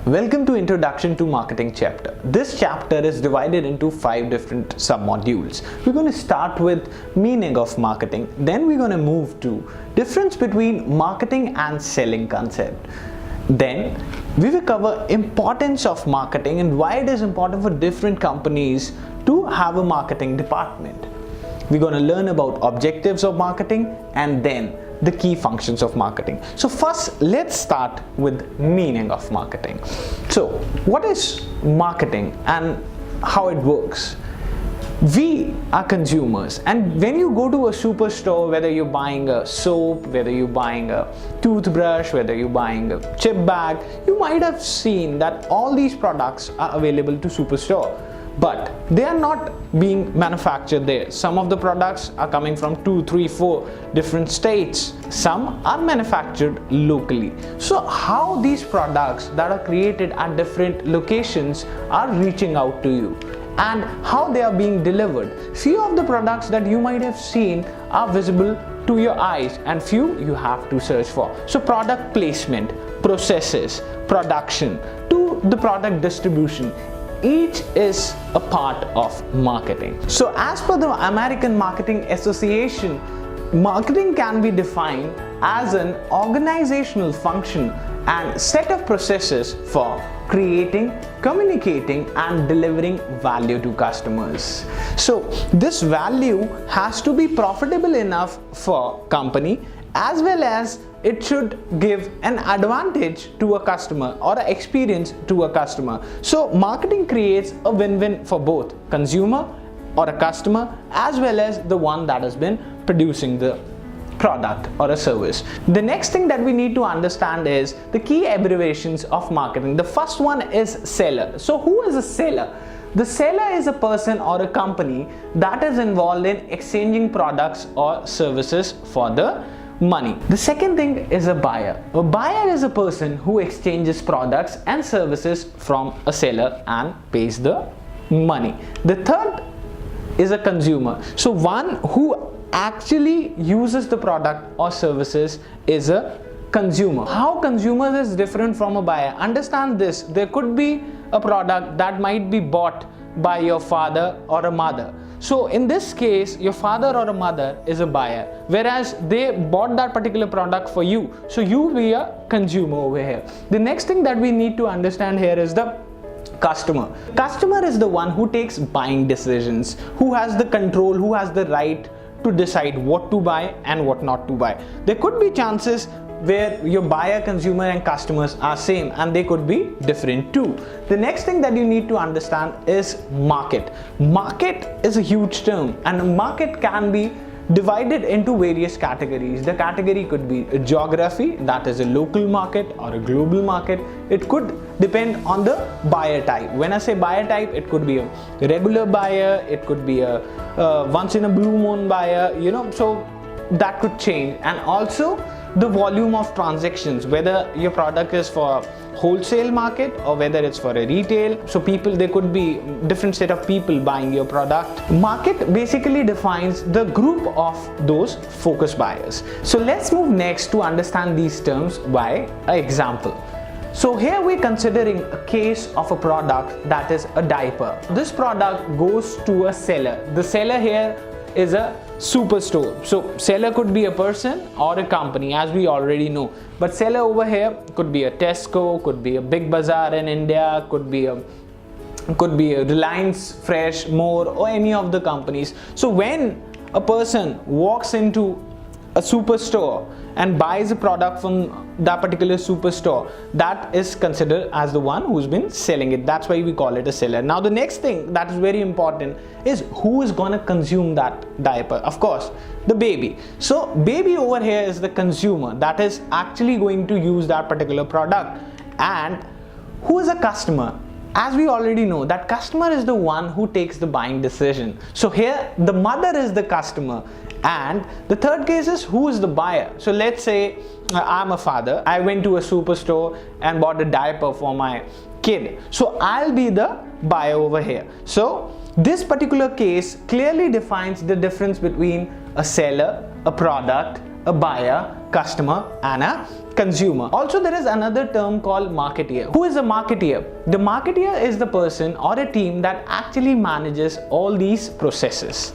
Welcome to Introduction to Marketing chapter. This chapter is divided into 5 different sub-modules. We're going to start with meaning of marketing. Then we're going to move to difference between marketing and selling concept. Then we will cover importance of marketing and why it is important for different companies to have a marketing department. We're going to learn about objectives of marketing and then the key functions of marketing. So first, let's start with meaning of marketing. So what is marketing and how it works? We are consumers, and when you go to a superstore, whether you're buying a soap, whether you're buying a toothbrush, whether you're buying a chip bag, you might have seen that all these products are available to superstore. But they are not being manufactured there. Some of the products are coming from 2, 3, 4 different states. Some are manufactured locally. So how these products that are created at different locations are reaching out to you and how they are being delivered. Few of the products that you might have seen are visible to your eyes and few you have to search for. So product placement, processes, production to the product distribution, each is a part of marketing. So as per the American Marketing Association, marketing can be defined as an organizational function and set of processes for creating, communicating and delivering value to customers. So this value has to be profitable enough for company as well as it should give an advantage to a customer or an experience to a customer. So marketing creates a win-win for both consumer or a customer as well as the one that has been producing the product or a service. The next thing that we need to understand is the key abbreviations of marketing. The first one is seller. So who is a seller? The seller is a person or a company that is involved in exchanging products or services for the money. The second thing is a buyer. A buyer is a person who exchanges products and services from a seller and pays the money. The third is a consumer. So one who actually uses the product or services is a consumer. How consumers is different from a buyer? Understand this. There could be a product that might be bought by your father or a mother. So in this case, your father or a mother is a buyer, whereas they bought that particular product for you. So you be a consumer over here. The next thing that we need to understand here is the customer. Customer is the one who takes buying decisions, who has the control, who has the right to decide what to buy and what not to buy. There could be chances where your buyer, consumer and customers are same and they could be different too. The next thing that you need to understand is market. Market is a huge term and market can be divided into various categories. The category could be a geography, that is a local market or a global market. It could depend on the buyer type. When I say buyer type, it could be a regular buyer, it could be a once in a blue moon buyer, so that could change. And also the volume of transactions, whether your product is for wholesale market or whether it's for a retail. So there could be different set of people buying your product. Market basically defines the group of those focus buyers. So let's move next to understand these terms by an example. So here we're considering a case of a product that is a diaper. This product goes to a seller. The seller here is a superstore. So seller could be a person or a company, as we already know. But seller over here could be a Tesco, could be a Big Bazaar in India, could be a Reliance Fresh, More, or any of the companies. So when a person walks into a superstore and buys a product from that particular superstore, that is considered as the one who's been selling it. That's why we call it a seller. Now the next thing that is very important is who is going to consume that diaper. Of course, the baby. So baby over here is the consumer that is actually going to use that particular product. And who is a customer? As we already know, that customer is the one who takes the buying decision. So here the mother is the customer. And the third case is who is the buyer. So let's say I'm a father. I went to a superstore and bought a diaper for my kid. So I'll be the buyer over here. So this particular case clearly defines the difference between a seller, a product, a buyer, customer and a consumer. Also, there is another term called marketeer. Who is a marketeer? The marketeer is the person or a team that actually manages all these processes.